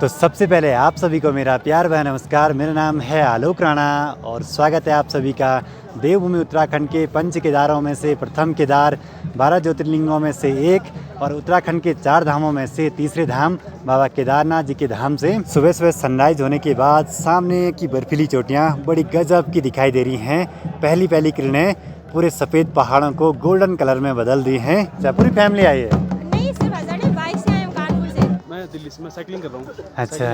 तो सबसे पहले आप सभी को मेरा प्यार भरा नमस्कार। मेरा नाम है आलोक राणा और स्वागत है आप सभी का देवभूमि उत्तराखंड के पंच केदारों में से प्रथम केदार, 12 ज्योतिर्लिंगों में से एक और उत्तराखंड के 4 धामों में से तीसरे धाम बाबा केदारनाथ जी के धाम से सुबह सुबह सनराइज होने के बाद सामने की बर्फीली चोटियाँ बड़ी गजब की दिखाई दे रही हैं। पहली पहली किरणें पूरे सफ़ेद पहाड़ों को गोल्डन कलर में बदल दी हैं। क्या पूरी फैमिली आई है? दिल्ली से मैं साइकिलिंग कर रहा हूँ। अच्छा,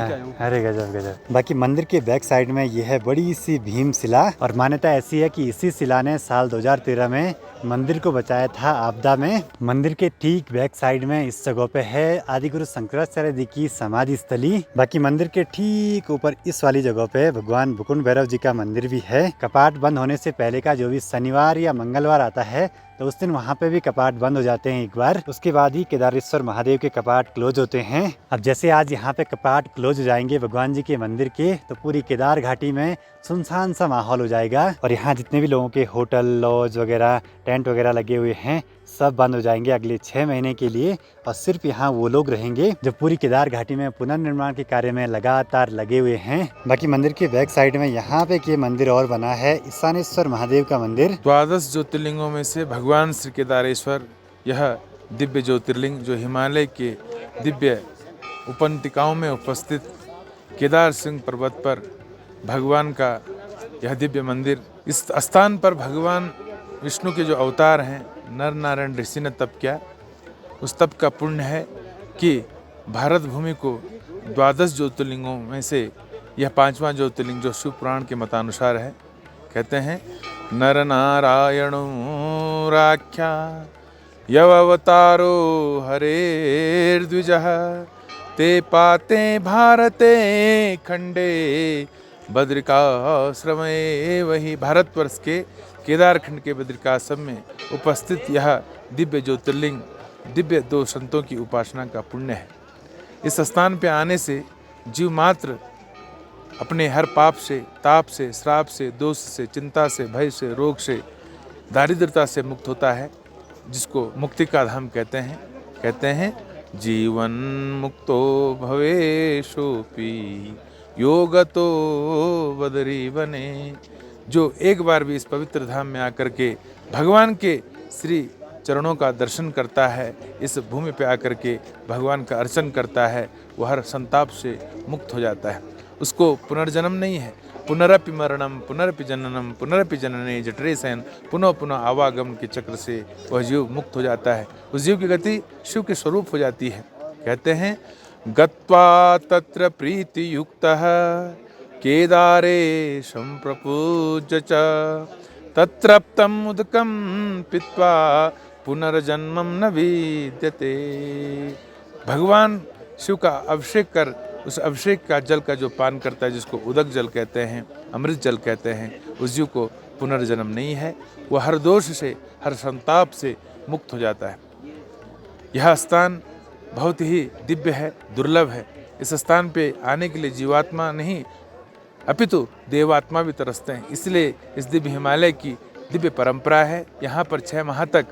अरे गजब गजब। बाकी मंदिर के बैक साइड में यह है बड़ी सी भीम शिला और मान्यता ऐसी है कि इसी शिला ने साल 2013 में मंदिर को बचाया था आपदा में। मंदिर के ठीक बैक साइड में इस जगह पे है आदिगुरु शंकराचार्य जी की समाधि स्थली। बाकी मंदिर के ठीक ऊपर इस वाली जगह पे भगवान भुकुंड भैरव जी का मंदिर भी है। कपाट बंद होने से पहले का जो भी शनिवार या मंगलवार आता है तो उस दिन वहाँ पे भी कपाट बंद हो जाते हैं एक बार। उसके बाद ही केदारेश्वर महादेव के कपाट क्लोज होते हैं। अब जैसे आज यहाँ पे कपाट क्लोज हो जाएंगे भगवान जी के मंदिर के, तो पूरी केदार घाटी में सुनसान सा माहौल हो जाएगा और यहाँ जितने भी लोगों के होटल, लॉज वगैरह, टेंट वगैरह लगे हुए हैं सब बंद हो जाएंगे अगले 6 महीने के लिए और सिर्फ यहाँ वो लोग रहेंगे जो पूरी केदार घाटी में पुनर्निर्माण के कार्य में लगातार लगे हुए हैं। बाकी मंदिर के बैक साइड में यहाँ पे के मंदिर और बना है ईशानेश्वर महादेव का मंदिर। 12 ज्योतिर्लिंगों में से भगवान श्री केदारेश्वर यह दिव्य ज्योतिर्लिंग जो हिमालय के दिव्य उपत्यकाओं में उपस्थित केदार सिंह पर्वत पर भगवान का यह दिव्य मंदिर। इस स्थान पर भगवान विष्णु के जो अवतार हैं नर नारायण ऋषि ने तप किया। उस तप का पुण्य है कि भारत भूमि को 12 ज्योतिर्लिंगों में से यह 5वां ज्योतिर्लिंग जो शिव पुराण के मतानुसार है। कहते हैं नर नारायणो राख्या यव अवतारो हरेर्द्विजः ते पाते भारते खंडे बद्रिकाश्रमे। वही भारतवर्ष के केदारखंड के बद्रिकाश्रम में उपस्थित यह दिव्य ज्योतिर्लिंग दिव्य 2 संतों की उपासना का पुण्य है। इस स्थान पे आने से जीव मात्र अपने हर पाप से, ताप से, श्राप से, दोष से, चिंता से, भय से, रोग से, दारिद्रता से मुक्त होता है, जिसको मुक्ति का धाम कहते हैं। कहते हैं जीवन मुक्तो भवेशोपि योगतो बदरी बने। जो एक बार भी इस पवित्र धाम में आकर के भगवान के श्री चरणों का दर्शन करता है, इस भूमि पे आकर के भगवान का अर्चन करता है, वह हर संताप से मुक्त हो जाता है। उसको पुनर्जन्म नहीं है। पुनरपि मरणम पुनरपि जननम पुनरपि जनने जठरे सैन पुनः पुनः आवागम के चक्र से वह जीव मुक्त हो जाता है। उस जीव की गति शिव के स्वरूप हो जाती है। कहते हैं गत्वा तत्र प्रीति युक्तः केदारे संप्रपूज्य च तत्रप्तम् उदकं पीत्वा पुनर्जन्मं न विद्यते। भगवान शिव का अभिषेक कर उस अभिषेक का जल का जो पान करता है, जिसको उदक जल कहते हैं, अमृत जल कहते हैं, उस जीव को पुनर्जन्म नहीं है। वह हर दोष से, हर संताप से मुक्त हो जाता है। यह स्थान बहुत ही दिव्य है, दुर्लभ है। इस स्थान पे आने के लिए जीवात्मा नहीं अपितु देवात्मा भी तरसते हैं। इसलिए इस दिव्य हिमालय की दिव्य परंपरा है। यहाँ पर 6 माह तक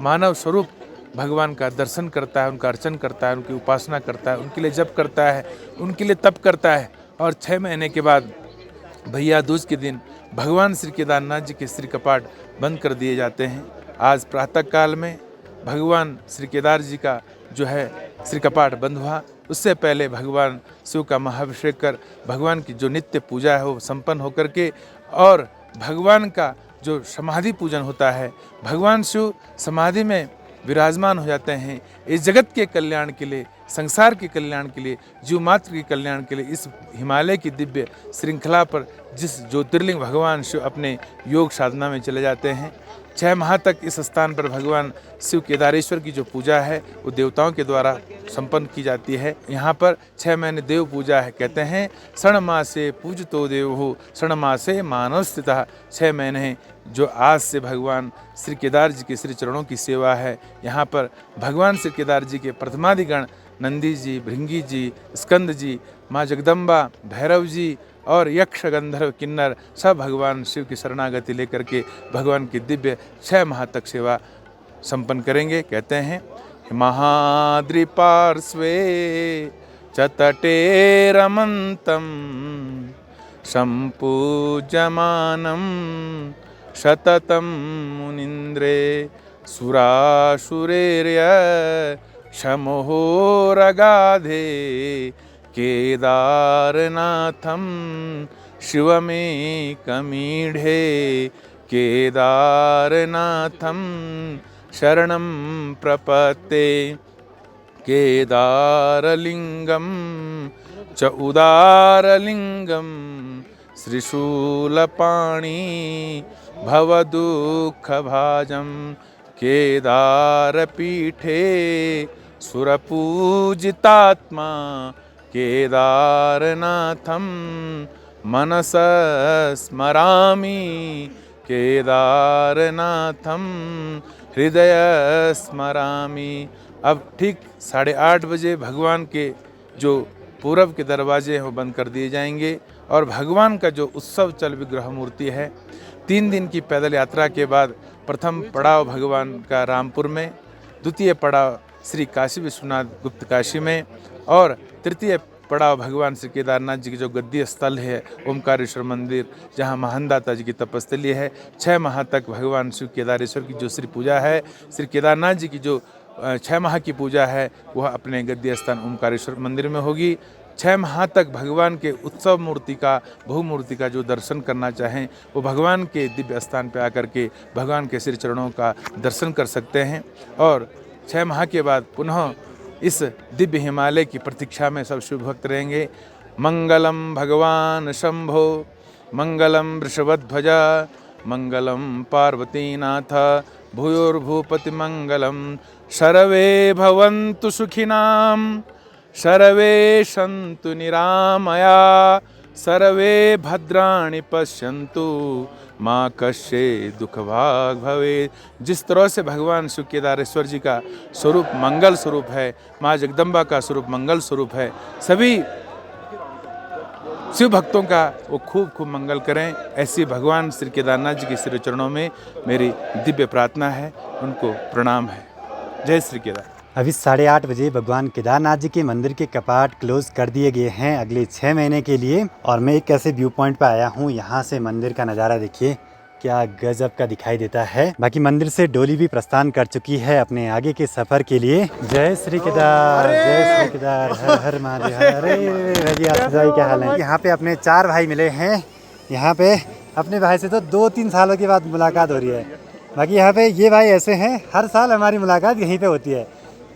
मानव स्वरूप भगवान का दर्शन करता है, उनका अर्चन करता है, उनकी उपासना करता है, उनके लिए जप करता है, उनके लिए तप करता है। और 6 महीने के बाद भैया दूज के दिन भगवान श्री केदारनाथ जी के श्री कपाट बंद कर दिए जाते हैं। आज प्रातः काल में भगवान श्री केदार जी का जो है श्री कपाट बंद हुआ। उससे पहले भगवान शिव का महाअभिषेक कर भगवान की जो नित्य पूजा है वो संपन्न होकर के और भगवान का जो समाधि पूजन होता है, भगवान शिव समाधि में विराजमान हो जाते हैं। इस जगत के कल्याण के लिए, संसार के कल्याण के लिए, जीव मात्र के कल्याण के लिए इस हिमालय की दिव्य श्रृंखला पर जिस ज्योतिर्लिंग भगवान शिव अपने योग साधना में चले जाते हैं, 6 माह तक इस स्थान पर भगवान शिव केदारेश्वर की जो पूजा है वो देवताओं के द्वारा संपन्न की जाती है। यहाँ पर 6 महीने देव पूजा है। कहते हैं षण मासे पूजतो देवो षण मासे मानव स्थितः। 6 महीने जो आज से भगवान श्री केदार जी के श्री चरणों की सेवा है। यहाँ पर भगवान श्री केदार जी के प्रथमादिगण नंदी जी, भृंगी जी, स्कंद जी, माँ जगदम्बा, भैरव जी और यक्ष, गंधर्व, किन्नर सब भगवान शिव की शरणागति लेकर के भगवान की दिव्य 6 माह तक सेवा संपन्न करेंगे। कहते हैं महाद्रिपार्श्वे च तटे रमन्तं सम्पूज्यमानं सततं मुनीन्द्रे सुरासुरेर्य शमोहोरगाधे केदारनाथं शिवमेकमीढे केदारनाथं शरणं प्रपत्ते केदारलिङ्गं च उदारलिङ्गं श्रीशूलपाणि भवदुःखभाजं केदारपीठे सुरपूजितात्मा केदारनाथं मनसा स्मरामि केदारनाथं हृदय स्मरामि। अब ठीक 8:30 बजे भगवान के जो पूरब के दरवाजे हैं वो बंद कर दिए जाएंगे और भगवान का जो उत्सव चल विग्रह मूर्ति है 3 दिन की पैदल यात्रा के बाद प्रथम पड़ाव भगवान का रामपुर में, द्वितीय पड़ाव श्री काशी विश्वनाथ गुप्त काशी में और तृतीय पड़ाव भगवान श्री केदारनाथ जी की जो गद्दी स्थल है ओमकारेश्वर मंदिर, जहाँ महानदाता जी की तपस्थली है। 6 माह तक भगवान श्री केदारेश्वर की जो श्री पूजा है, श्री केदारनाथ जी की जो 6 माह की पूजा है वह अपने गद्दी स्थान ओमकारेश्वर मंदिर में होगी। 6 माह तक भगवान के उत्सव मूर्ति का, बहुमूर्ति का जो दर्शन करना चाहें वो भगवान के दिव्य स्थान पर आकर के भगवान के श्री चरणों का दर्शन कर सकते हैं। और 6 माह के बाद पुनः इस दिव्य हिमालय की प्रतीक्षा में सब शिव भक्त रहेंगे। मंगलम भगवान शंभो, मंगलम वृषभध्वजा, मंगलम पार्वतीनाथ, भूयोर्भूपति मंगलम। सर्वे भवन्तु सुखिनां, सर्वे सन्तु निरामया, सर्वे भद्राणि पश्यन्तु माँ कश्चित् दुख भाग भवे। जिस तरह से भगवान शिव केदारेश्वर जी का स्वरूप मंगल स्वरूप है, माँ जगदम्बा का स्वरूप मंगल स्वरूप है, सभी शिव भक्तों का वो खूब खूब मंगल करें। ऐसी भगवान श्री केदारनाथ जी के श्री चरणों में मेरी दिव्य प्रार्थना है, उनको प्रणाम है। जय श्री केदार। अभी 8:30 बजे भगवान केदारनाथ जी के मंदिर के कपाट क्लोज कर दिए गए हैं अगले 6 महीने के लिए। और मैं एक ऐसे व्यू पॉइंट पर आया हूँ, यहाँ से मंदिर का नज़ारा देखिए क्या गजब का दिखाई देता है। बाकी मंदिर से डोली भी प्रस्थान कर चुकी है अपने आगे के सफर के लिए। जय श्री केदार, जय श्री केदार, हर हर महादेव। अरे भैया क्या हाल है। यहाँ पे अपने 4 भाई मिले हैं। यहाँ पे अपने भाई से तो 2-3 सालों के बाद मुलाकात हो रही है। बाकी यहाँ पे ये भाई ऐसे हैं, हर साल हमारी मुलाकात यहीं पे होती है।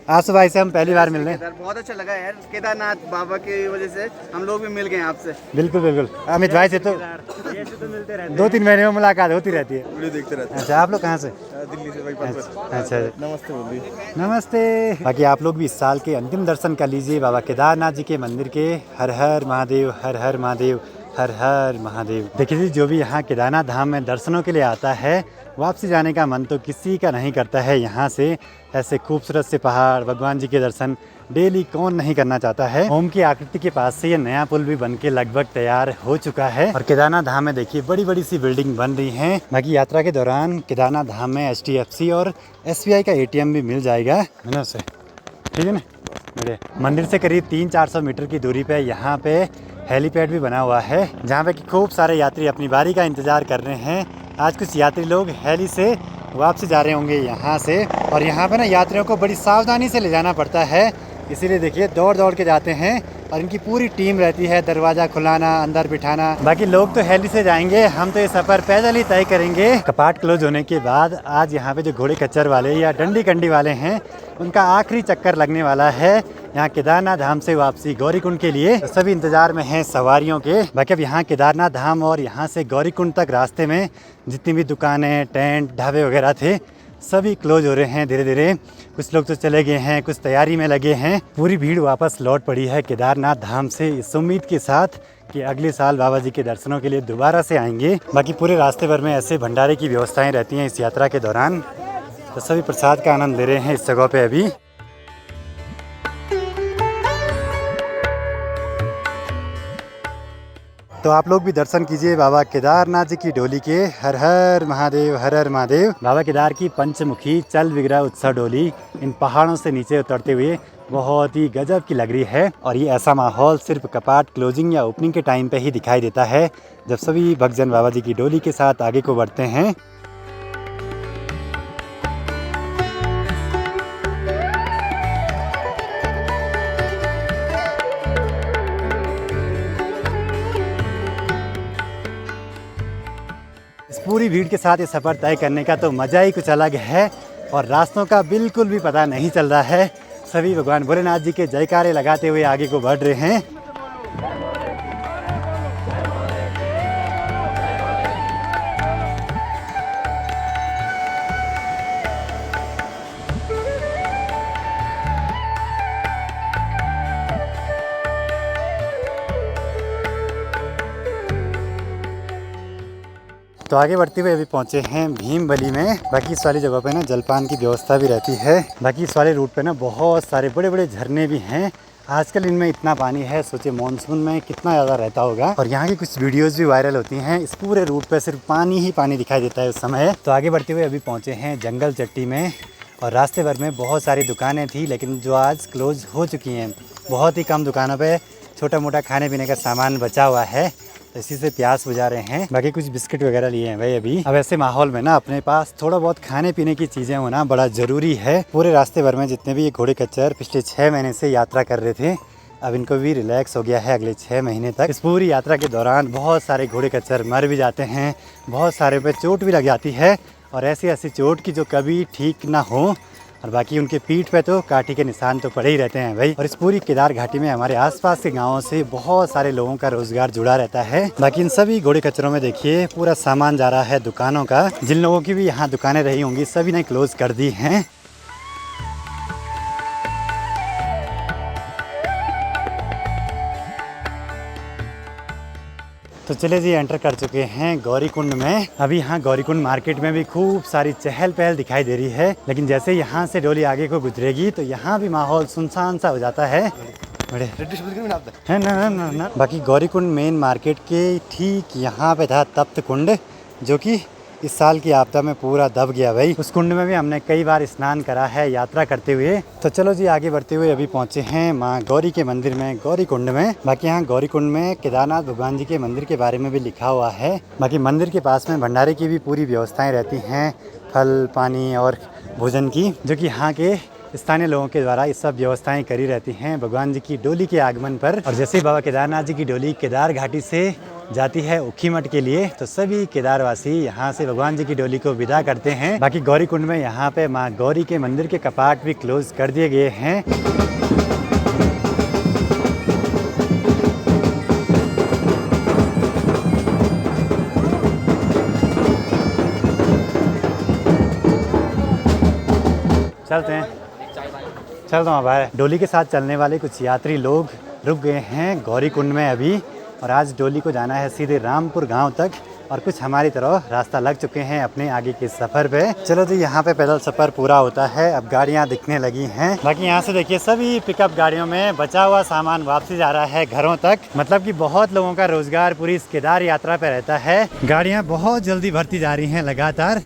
आसू भाई से हम पहली बार मिल रहे हैं। बहुत अच्छा लगा यार, केदारनाथ बाबा की वजह से हम लोग भी मिल गए आपसे। बिल्कुल बिल्कुल। अमित भाई से तो मिलते रहते 2-3 महीने में मुलाकात होती रहती है। वीडियो देखते रहते हैं। अच्छा, आप लोग कहाँ से? दिल्ली से भाई। अच्छा, नमस्ते बोलिए। नमस्ते। बाकी आप लोग भी इस साल के अंतिम दर्शन कर लीजिए बाबा केदारनाथ जी के मंदिर के। हर हर महादेव, हर हर महादेव, हर हर महादेव। देखिए जी, जो भी यहाँ केदारनाथ धाम में दर्शनों के लिए आता है वापसी जाने का मन तो किसी का नहीं करता है। यहाँ से ऐसे खूबसूरत से पहाड़, भगवान जी के दर्शन डेली कौन नहीं करना चाहता है। ओम की आकृति के पास से ये नया पुल भी बनके लगभग तैयार हो चुका है। और केदारनाथ धाम में देखिए बड़ी बड़ी सी बिल्डिंग बन रही हैं। बाकी यात्रा के दौरान केदारनाथ धाम में HDFC और SBI का ATM भी मिल जाएगा, है ना। ठीक है ना। मेरे मंदिर से करीब 300-400 मीटर की दूरी पे यहाँ पे हेलीपैड भी बना हुआ है, जहाँ पे कि खूब सारे यात्री अपनी बारी का इंतज़ार कर रहे हैं। आज कुछ यात्री लोग हेली से वापसी जा रहे होंगे यहाँ से। और यहाँ पे ना यात्रियों को बड़ी सावधानी से ले जाना पड़ता है, इसीलिए देखिए दौड़ दौड़ के जाते हैं। और इनकी पूरी टीम रहती है, दरवाज़ा खुलाना, अंदर बिठाना। बाकी लोग तो हेली से जाएंगे, हम तो ये सफ़र पैदल ही तय करेंगे। कपाट क्लोज होने के बाद आज यहाँ पे जो घोड़े खच्चर वाले या डंडी कंडी वाले हैं उनका आखिरी चक्कर लगने वाला है यहाँ केदारनाथ धाम से वापसी गौरीकुंड के लिए। तो सभी इंतजार में हैं सवारियों के। बाकी अब यहाँ केदारनाथ धाम और यहाँ से गौरीकुंड तक रास्ते में जितनी भी दुकानें, टेंट, ढाबे वगैरह थे सभी क्लोज हो रहे हैं धीरे धीरे। कुछ लोग तो चले गए हैं, कुछ तैयारी में लगे हैं। पूरी भीड़ वापस लौट पड़ी है केदारनाथ धाम से इस उम्मीद के साथ कि अगले साल बाबा जी के दर्शनों के लिए दोबारा से आएंगे। बाकी पूरे रास्ते भर में ऐसे भंडारे की व्यवस्थाएं रहती हैं इस यात्रा के दौरान। तो सभी प्रसाद का आनंद ले रहे हैं इस जगह पे अभी। तो आप लोग भी दर्शन कीजिए बाबा केदारनाथ जी की डोली के। हर हर महादेव, हर हर महादेव। बाबा केदार की पंचमुखी चल विग्रह उत्सव डोली इन पहाड़ों से नीचे उतरते हुए बहुत ही गजब की लग रही है। और ये ऐसा माहौल सिर्फ कपाट क्लोजिंग या ओपनिंग के टाइम पे ही दिखाई देता है, जब सभी भक्तजन बाबा जी की डोली के साथ आगे को बढ़ते हैं। इस पूरी भीड़ के साथ ये सफ़र तय करने का तो मज़ा ही कुछ अलग है और रास्तों का बिल्कुल भी पता नहीं चल रहा है। सभी भगवान भोलेनाथ जी के जयकारे लगाते हुए आगे को बढ़ रहे हैं। तो आगे बढ़ते हुए अभी पहुंचे हैं भीमबली में। बाकी इस वाली जगह पे ना जलपान की व्यवस्था भी रहती है। बाकी इस वाले रूट पे ना बहुत सारे बड़े बड़े झरने भी हैं। आजकल इनमें इतना पानी है, सोचे मॉनसून में कितना ज़्यादा रहता होगा। और यहाँ की कुछ वीडियोस भी वायरल होती हैं। इस पूरे रूट पे सिर्फ पानी ही पानी दिखाई देता है उस समय। तो आगे बढ़ते हुए अभी पहुँचे हैं जंगल चट्टी में और रास्ते भर में बहुत सारी दुकानें थी लेकिन जो आज क्लोज हो चुकी हैं। बहुत ही कम दुकानों पर छोटा मोटा खाने पीने का सामान बचा हुआ है, तो इसी से प्यास बुझा रहे हैं। बाकी कुछ बिस्किट वगैरह लिए हैं भाई अभी। अब ऐसे माहौल में ना अपने पास थोड़ा बहुत खाने पीने की चीज़ें होना बड़ा ज़रूरी है। पूरे रास्ते भर में जितने भी ये घोड़े कच्चर पिछले 6 महीने से यात्रा कर रहे थे, अब इनको भी रिलैक्स हो गया है अगले 6 महीने तक। इस पूरी यात्रा के दौरान बहुत सारे घोड़े कच्चर मर भी जाते हैं, बहुत सारे पे चोट भी लग जाती है और ऐसी ऐसी चोट की जो कभी ठीक ना हो। और बाकी उनके पीठ पे तो कांटे के निशान तो पड़े ही रहते हैं भाई। और इस पूरी केदार घाटी में हमारे आसपास के गांवों से बहुत सारे लोगों का रोजगार जुड़ा रहता है। बाकी इन सभी घोड़े कचरों में देखिए पूरा सामान जा रहा है दुकानों का। जिन लोगों की भी यहाँ दुकानें रही होंगी सभी ने क्लोज कर दी हैं। तो चले जी एंटर कर चुके हैं गौरीकुंड में। अभी यहाँ गौरीकुंड मार्केट में भी खूब सारी चहल पहल दिखाई दे रही है, लेकिन जैसे यहाँ से डोली आगे को गुजरेगी तो यहाँ भी माहौल सुनसान सा हो जाता है। है ना। बाकी गौरीकुंड मेन मार्केट के ठीक यहाँ पे था तप्त कुंड, जो कि इस साल की आपदा में पूरा दब गया भाई। उस कुंड में भी हमने कई बार स्नान करा है यात्रा करते हुए। तो चलो जी आगे बढ़ते हुए अभी पहुंचे हैं माँ गौरी के मंदिर में, गौरीकुंड में। बाकी यहाँ गौरीकुंड में केदारनाथ भगवान जी के मंदिर के बारे में भी लिखा हुआ है। बाकी मंदिर के पास में भंडारे की भी पूरी व्यवस्थाएं रहती हैं, फल पानी और भोजन की, जो कि यहाँ के स्थानीय लोगों के द्वारा ये सब व्यवस्थाएं करी रहती हैं भगवान जी की डोली के आगमन पर। और जैसे ही बाबा केदारनाथ जी की डोली केदार घाटी से जाती है ऊखीमठ के लिए, तो सभी केदारवासी यहाँ से भगवान जी की डोली को विदा करते हैं। बाकी गौरीकुंड में यहाँ पे माँ गौरी के मंदिर के कपाट भी क्लोज कर दिए गए हैं। चलते हैं भाई। डोली के साथ चलने वाले कुछ यात्री लोग रुक गए हैं गौरीकुंड में अभी, और आज डोली को जाना है सीधे रामपुर गांव तक। और कुछ हमारी तरह रास्ता लग चुके हैं अपने आगे के सफ़र पे। चलो जी यहाँ पे पैदल सफ़र पूरा होता है, अब गाड़ियाँ दिखने लगी हैं। बाकी यहाँ से देखिए सभी पिकअप गाड़ियों में बचा हुआ सामान वापसी जा रहा है घरों तक। मतलब कि बहुत लोगों का रोजगार पूरी इस केदार यात्रा पे रहता है। गाड़ियाँ बहुत जल्दी भरती जा रही हैं लगातार।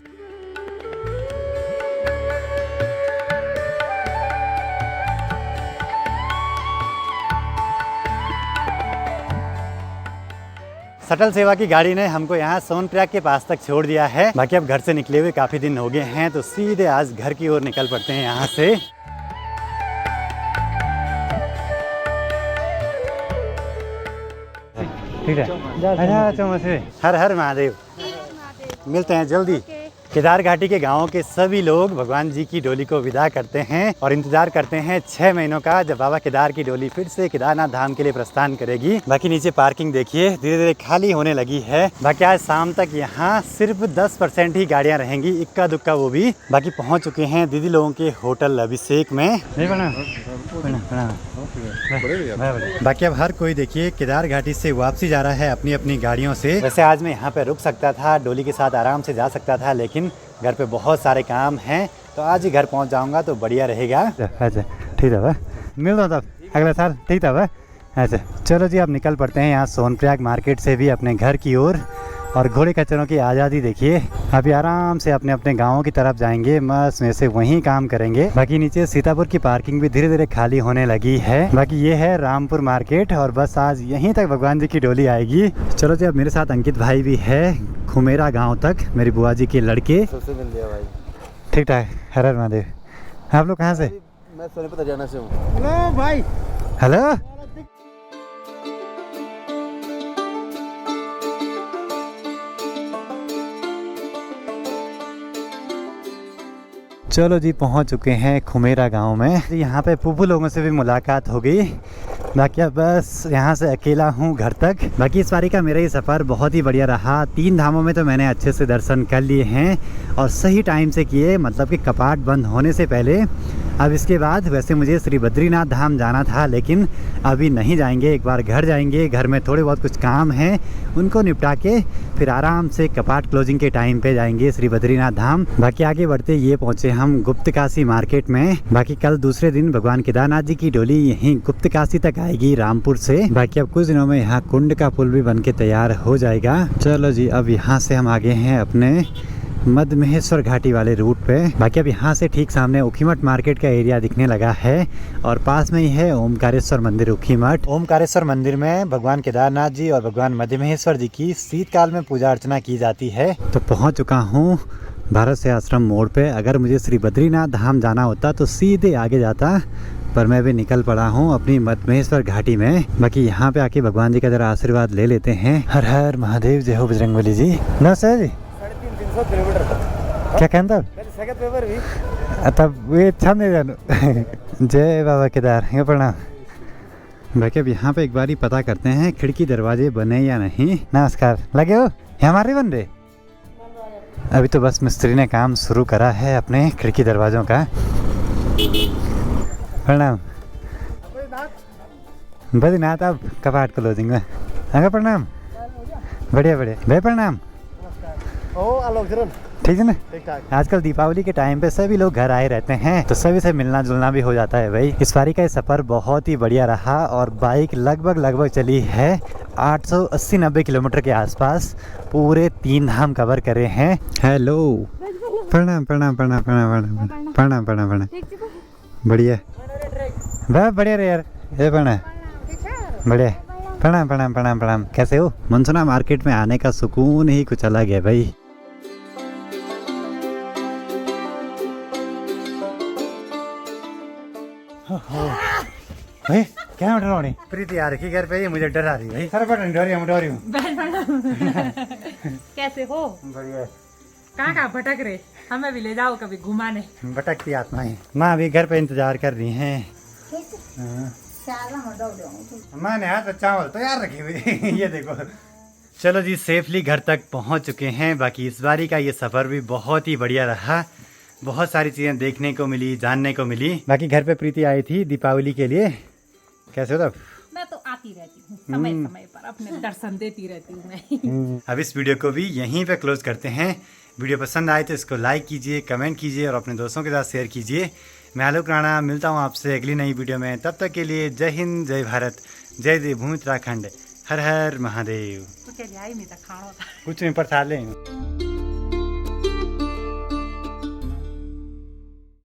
शटल सेवा की गाड़ी ने हमको यहाँ सोनप्रयाग के पास तक छोड़ दिया है। बाकी अब घर से निकले हुए काफ़ी दिन हो गए हैं, तो सीधे आज घर की ओर निकल पड़ते हैं यहाँ से। ठीक है, हर हर महादेव। मिलते हैं जल्दी। केदार घाटी के गांवों के सभी लोग भगवान जी की डोली को विदा करते हैं और इंतजार करते हैं 6 महीनों का, जब बाबा केदार की डोली फिर से केदारनाथ धाम के लिए प्रस्थान करेगी। बाकी नीचे पार्किंग देखिए धीरे धीरे खाली होने लगी है। बाकी आज शाम तक यहाँ सिर्फ 10% ही गाड़ियाँ रहेंगी, इक्का दुक्का वो भी। बाकी पहुँच चुके हैं दीदी लोगों के होटल अभिषेक में। नहीं बना बाकी अब हर कोई देखिए केदार घाटी से वापसी जा रहा है अपनी अपनी गाड़ियों से। वैसे आज मैं यहाँ पे रुक सकता था, डोली के साथ आराम से जा सकता था, लेकिन घर पे बहुत सारे काम हैं, तो आज ही घर पहुँच जाऊँगा तो बढ़िया रहेगा। अच्छा ठीक है, मिलता तब अगले साल। ठीक है, अच्छा चलो जी, अब निकल पड़ते हैं यहाँ सोनप्रयाग मार्केट से भी अपने घर की ओर। और घोड़े खच्चरों की आज़ादी देखिए, अभी आराम से अपने अपने गाँव की तरफ जाएंगे, मस्त में से वहीं काम करेंगे। बाकी नीचे सीतापुर की पार्किंग भी धीरे धीरे खाली होने लगी है। बाकी ये है रामपुर मार्केट और बस आज यहीं तक भगवान जी की डोली आएगी। चलो जी, अब मेरे साथ अंकित भाई भी है, खुमेरा गाँव तक, मेरी बुआ जी के लड़के। सबसे मिल लिया भाई। ठीक ठाक, हर हर महादेव। आप लोग कहाँ से? मैं सोनीपत हरियाणा से हूँ। हेलो भाई। हेलो। चलो जी, पहुंच चुके हैं खुमेरा गांव में। यहाँ पे पुप्पू लोगों से भी मुलाकात हो गई। बाकी अब बस यहाँ से अकेला हूँ घर तक। बाकी इस बारी का मेरा ये सफ़र बहुत ही बढ़िया रहा। 3 धामों में तो मैंने अच्छे से दर्शन कर लिए हैं और सही टाइम से किए, मतलब कि कपाट बंद होने से पहले। अब इसके बाद वैसे मुझे श्री बद्रीनाथ धाम जाना था, लेकिन अभी नहीं जाएंगे, एक बार घर जाएंगे। घर में थोड़े बहुत कुछ काम हैं, उनको निपटा के फिर आराम से कपाट क्लोजिंग के टाइम पे जाएंगे श्री बद्रीनाथ धाम। बाकी आगे बढ़ते ये पहुँचे हम गुप्तकाशी मार्केट में। बाकी कल दूसरे दिन भगवान केदारनाथ जी की डोली यहीं गुप्तकाशी तक आएगी रामपुर से। बाकी अब कुछ दिनों में यहाँ कुंड का पुल भी बन के तैयार हो जाएगा। चलो जी, अब यहाँ से हम आगे हैं अपने मध्य महेश्वर घाटी वाले रूट पे। बाकी अब यहाँ से ठीक सामने ऊखीमठ मार्केट का एरिया दिखने लगा है और पास में ही है ओमकारेश्वर मंदिर ऊखीमठ। ओमकारेश्वर मंदिर में भगवान केदारनाथ जी और भगवान मध्य महेश्वर जी की शीतकाल में पूजा अर्चना की जाती है। तो पहुँच चुका हूँ भारत से आश्रम मोड़ पे। अगर मुझे श्री बद्रीनाथ धाम जाना होता तो सीधे आगे जाता, पर मैं भी निकल पड़ा हूँ अपनी मध्य महेश्वर घाटी में। बाकी यहाँ पे आके भगवान जी का जरा आशीर्वाद ले लेते हैं। हर हर महादेव, जय हो बजरंगबली जी। नमस्ते जी। 350 किलोमीटर क्या कहता सेकंड पेपर भी तब वे छाने जानो। जय बाबा केदार, ये प्रणाम। बाकी अब यहाँ पे एक बार ही पता करते हैं खिड़की दरवाजे बने या नहीं। नमस्कार, लगे हो? ये हमारे बन रहे? अभी तो बस मिस्त्री ने काम शुरू करा है अपने खिड़की दरवाज़ों का। प्रणाम। बद्रीनाथ अब कपाट क्लोजिंग में। अगर प्रणाम, बढ़िया बढ़िया भाई, प्रणाम। ठीक है ना? आजकल दीपावली के टाइम पे सभी लोग घर आए रहते हैं, तो सभी से मिलना जुलना भी हो जाता है भाई। इस बारी का ये सफ़र बहुत ही बढ़िया रहा और बाइक लगभग चली है 880-90 किलोमीटर के आसपास। पूरे 3 धाम कवर करे हैं। हेलो, प्रणाम प्रणाम प्रणाम प्रणाम प्रणाम प्रणाम प्रणाम। बढ़िया वाह, बढ़िया रे यार, ये प्रणाम, बढ़िया। प्रणाम प्रणाम प्रणाम प्रणाम। कैसे हो? मनसुना मार्केट में आने का सुकून ही कुछ अलग है भाई। भाई क्या डरा रही प्रीति आ रही घर पे, ये मुझे डरा रही भाई। सर बटन डरी हूँ। कैसे हो? बढ़िया। कहाँ भटक रहे? हमें भी ले जाओ कभी घुमाने। भटकती आत्माएं माँ अभी घर पे इंतजार कर रही हैं। माँ ने हाथ चावल तो यार रखी हुई ये देखो। चलो जी, सेफली घर तक पहुंच चुके हैं। बाकी इस बारी का ये सफ़र भी बहुत ही बढ़िया रहा। बहुत सारी चीज़ें देखने को मिली, जानने को मिली। बाकी घर पे प्रीति आई थी दीपावली के लिए। कैसे हो तब? मैं तो आती रहती हूँ समय समय पर, अपने दर्शन देती रहती हूँ मैं। अब इस वीडियो को भी यहीं पे क्लोज करते हैं। वीडियो पसंद आए तो इसको लाइक कीजिए, कमेंट कीजिए और अपने दोस्तों के साथ शेयर कीजिए। मैं आलोक राणा मिलता हूँ आपसे अगली नई वीडियो में। तब तक के लिए जय हिंद, जय भारत, जय देवभूमि उत्तराखंड, हर हर महादेव। कुछ नहीं था, खाना था। कुछ नहीं, प्रसाद लें।